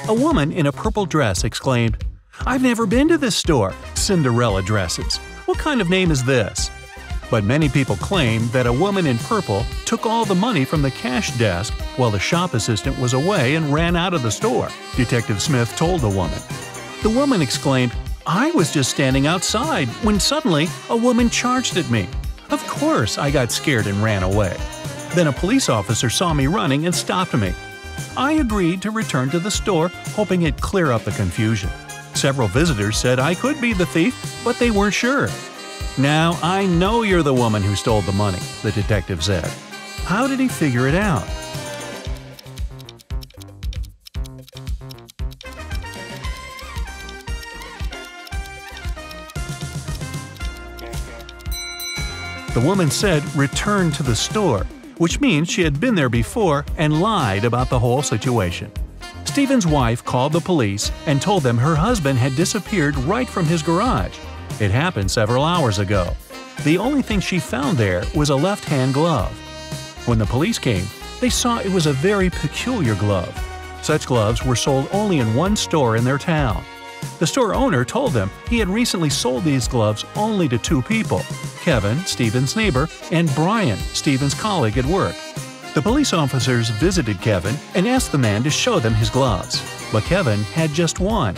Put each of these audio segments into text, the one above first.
A woman in a purple dress exclaimed, "I've never been to this store. Cinderella dresses. What kind of name is this?" But many people claim that a woman in purple took all the money from the cash desk while the shop assistant was away and ran out of the store, Detective Smith told the woman. The woman exclaimed, "I was just standing outside when suddenly a woman charged at me. Of course, I got scared and ran away. Then a police officer saw me running and stopped me. I agreed to return to the store, hoping it'd clear up the confusion. Several visitors said I could be the thief, but they weren't sure. Now I know you're the woman who stole the money," the detective said. How did he figure it out? The woman said return to the store, which means she had been there before and lied about the whole situation. Stephen's wife called the police and told them her husband had disappeared right from his garage. It happened several hours ago. The only thing she found there was a left-hand glove. When the police came, they saw it was a very peculiar glove. Such gloves were sold only in one store in their town. The store owner told them he had recently sold these gloves only to two people, Kevin, Stephen's neighbor, and Brian, Stephen's colleague at work. The police officers visited Kevin and asked the man to show them his gloves. But Kevin had just one.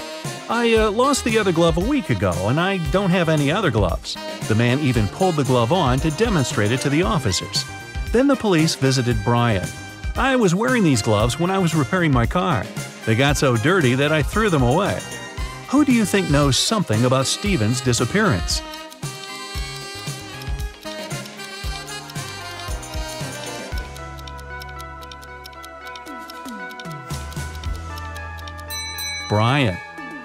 "I lost the other glove a week ago and I don't have any other gloves." The man even pulled the glove on to demonstrate it to the officers. Then the police visited Brian. "I was wearing these gloves when I was repairing my car. They got so dirty that I threw them away." Who do you think knows something about Stephen's disappearance? Brian.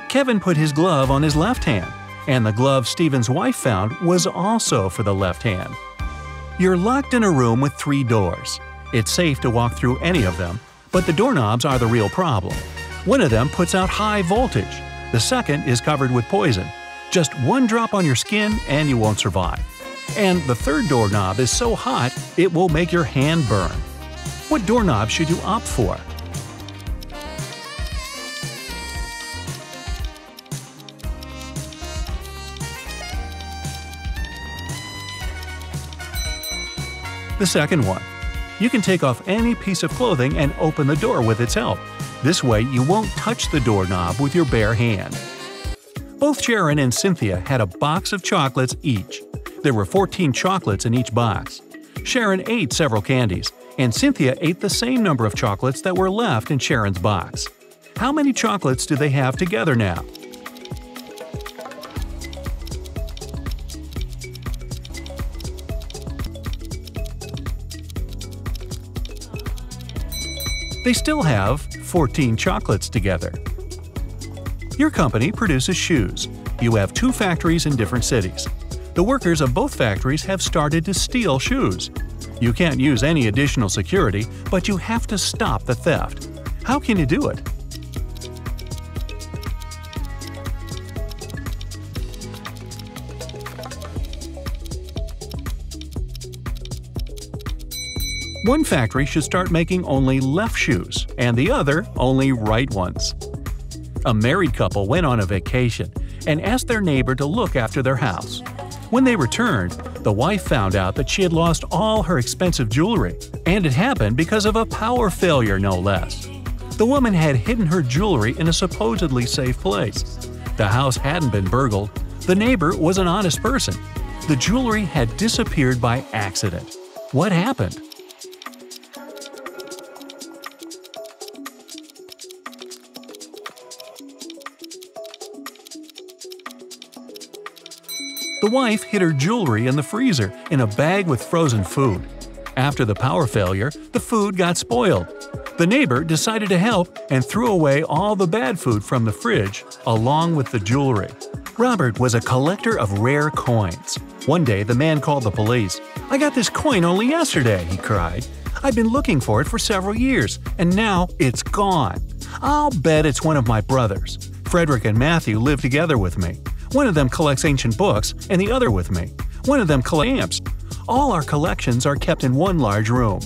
Kevin put his glove on his left hand, and the glove Stephen's wife found was also for the left hand. You're locked in a room with 3 doors. It's safe to walk through any of them, but the doorknobs are the real problem. One of them puts out high voltage. The second is covered with poison. Just one drop on your skin and you won't survive. And the third doorknob is so hot it will make your hand burn. What doorknob should you opt for? The second one. You can take off any piece of clothing and open the door with its help. This way you won't touch the doorknob with your bare hand. Both Sharon and Cynthia had a box of chocolates each. There were 14 chocolates in each box. Sharon ate several candies, and Cynthia ate the same number of chocolates that were left in Sharon's box. How many chocolates do they have together now? They still have 14 chocolates together. Your company produces shoes. You have 2 factories in different cities. The workers of both factories have started to steal shoes. You can't use any additional security, but you have to stop the theft. How can you do it? One factory should start making only left shoes, and the other only right ones. A married couple went on a vacation and asked their neighbor to look after their house. When they returned, the wife found out that she had lost all her expensive jewelry, and it happened because of a power failure, no less. The woman had hidden her jewelry in a supposedly safe place. The house hadn't been burgled. The neighbor was an honest person. The jewelry had disappeared by accident. What happened? The wife hid her jewelry in the freezer in a bag with frozen food. After the power failure, the food got spoiled. The neighbor decided to help and threw away all the bad food from the fridge, along with the jewelry. Robert was a collector of rare coins. One day, the man called the police. "I got this coin only yesterday," he cried. "I've been looking for it for several years, and now it's gone. I'll bet it's one of my brothers. Frederick and Matthew live together with me. One of them collects ancient books, and the other with me. One of them collects stamps. All our collections are kept in one large room."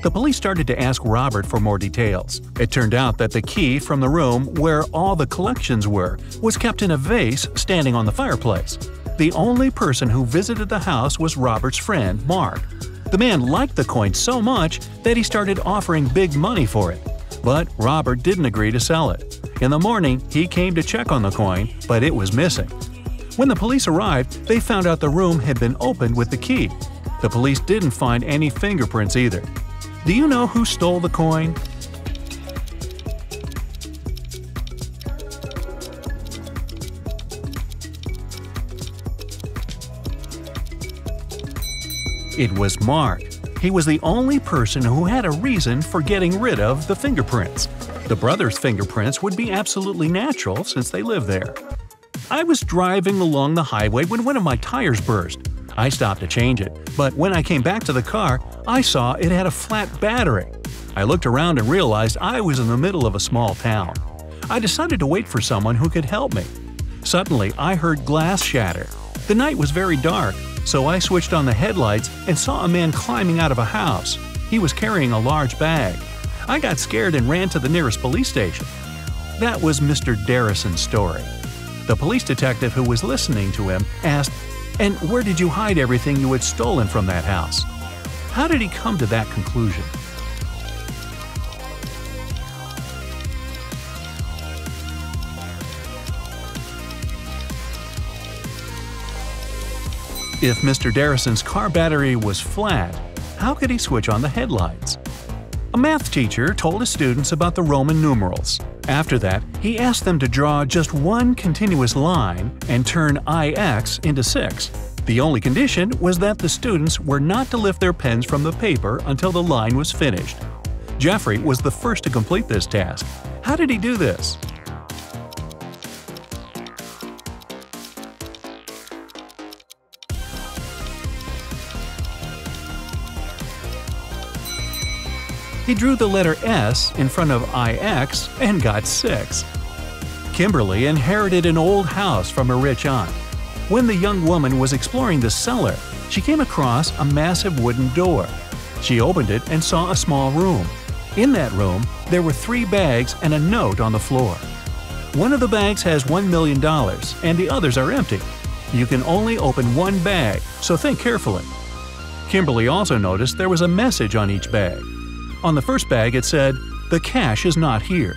The police started to ask Robert for more details. It turned out that the key from the room where all the collections were was kept in a vase standing on the fireplace. The only person who visited the house was Robert's friend, Mark. The man liked the coin so much that he started offering big money for it. But Robert didn't agree to sell it. In the morning, he came to check on the coin, but it was missing. When the police arrived, they found out the room had been opened with the key. The police didn't find any fingerprints either. Do you know who stole the coin? It was Mark. He was the only person who had a reason for getting rid of the fingerprints. The brothers' fingerprints would be absolutely natural since they lived there. I was driving along the highway when one of my tires burst. I stopped to change it, but when I came back to the car, I saw it had a flat battery. I looked around and realized I was in the middle of a small town. I decided to wait for someone who could help me. Suddenly, I heard glass shatter. The night was very dark, so I switched on the headlights and saw a man climbing out of a house. He was carrying a large bag. I got scared and ran to the nearest police station. That was Mr. Darrison's story. The police detective who was listening to him asked, "And where did you hide everything you had stolen from that house?" How did he come to that conclusion? If Mr. Darrison's car battery was flat, how could he switch on the headlights? A math teacher told his students about the Roman numerals. After that, he asked them to draw just one continuous line and turn IX into 6. The only condition was that the students were not to lift their pens from the paper until the line was finished. Jeffrey was the first to complete this task. How did he do this? He drew the letter S in front of IX and got 6. Kimberly inherited an old house from a rich aunt. When the young woman was exploring the cellar, she came across a massive wooden door. She opened it and saw a small room. In that room, there were 3 bags and a note on the floor. One of the bags has $1 million and the others are empty. You can only open one bag, so think carefully. Kimberly also noticed there was a message on each bag. On the first bag it said, "The cash is not here."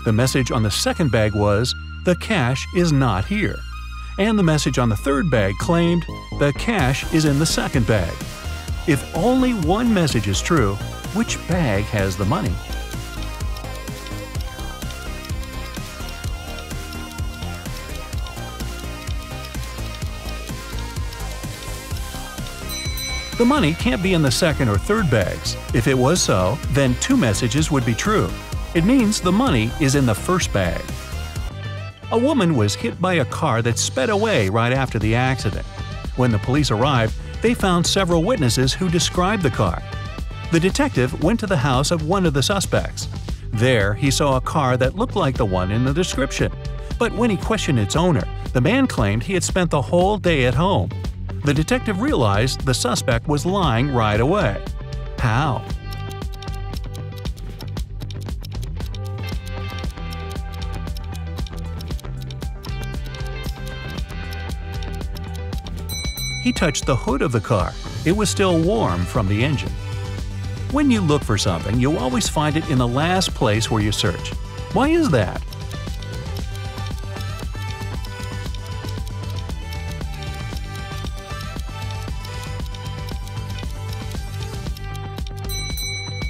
The message on the second bag was, "The cash is not here." And the message on the third bag claimed, "The cash is in the second bag." If only one message is true, which bag has the money? The money can't be in the second or third bags. If it was so, then 2 messages would be true. It means the money is in the first bag. A woman was hit by a car that sped away right after the accident. When the police arrived, they found several witnesses who described the car. The detective went to the house of one of the suspects. There, he saw a car that looked like the one in the description. But when he questioned its owner, the man claimed he had spent the whole day at home. The detective realized the suspect was lying right away. How? He touched the hood of the car. It was still warm from the engine. When you look for something, you always find it in the last place where you search. Why is that?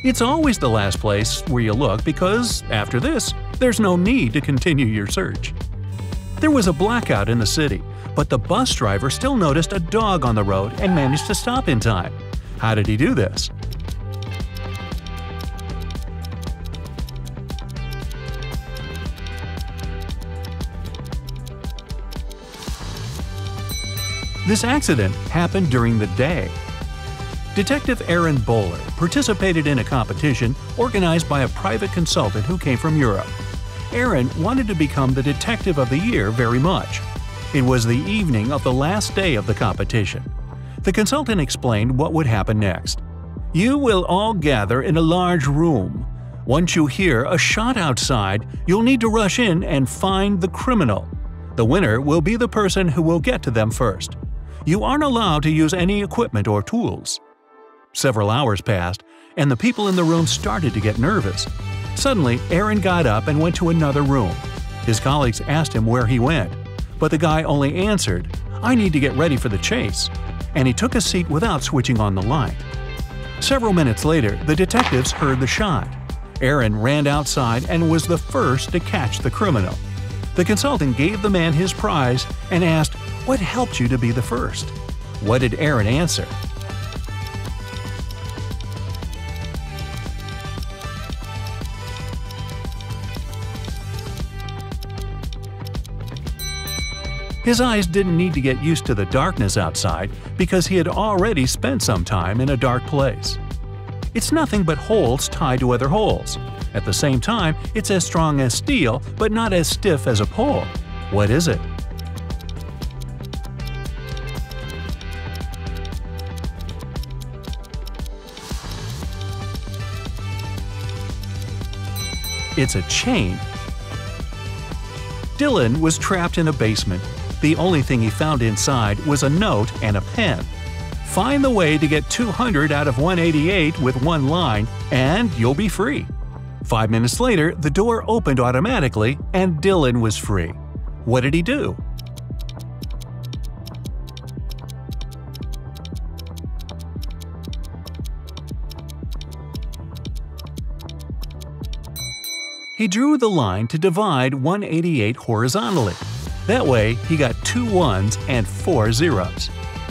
It's always the last place where you look because, after this, there's no need to continue your search. There was a blackout in the city, but the bus driver still noticed a dog on the road and managed to stop in time. How did he do this? This accident happened during the day. Detective Aaron Bowler participated in a competition organized by a private consultant who came from Europe. Aaron wanted to become the Detective of the Year very much. It was the evening of the last day of the competition. The consultant explained what would happen next. You will all gather in a large room. Once you hear a shot outside, you'll need to rush in and find the criminal. The winner will be the person who will get to them first. You aren't allowed to use any equipment or tools." Several hours passed, and the people in the room started to get nervous. Suddenly, Aaron got up and went to another room. His colleagues asked him where he went, but the guy only answered, "I need to get ready for the chase," and he took a seat without switching on the light. Several minutes later, the detectives heard the shot. Aaron ran outside and was the first to catch the criminal. The consultant gave the man his prize and asked, "What helped you to be the first?" What did Aaron answer? His eyes didn't need to get used to the darkness outside because he had already spent some time in a dark place. It's nothing but holes tied to other holes. At the same time, it's as strong as steel, but not as stiff as a pole. What is it? It's a chain. Dylan was trapped in a basement. The only thing he found inside was a note and a pen. Find the way to get 200 out of 188 with one line, and you'll be free. 5 minutes later, the door opened automatically, and Dylan was free. What did he do? He drew the line to divide 188 horizontally. That way, he got 2 ones and 4 zeros.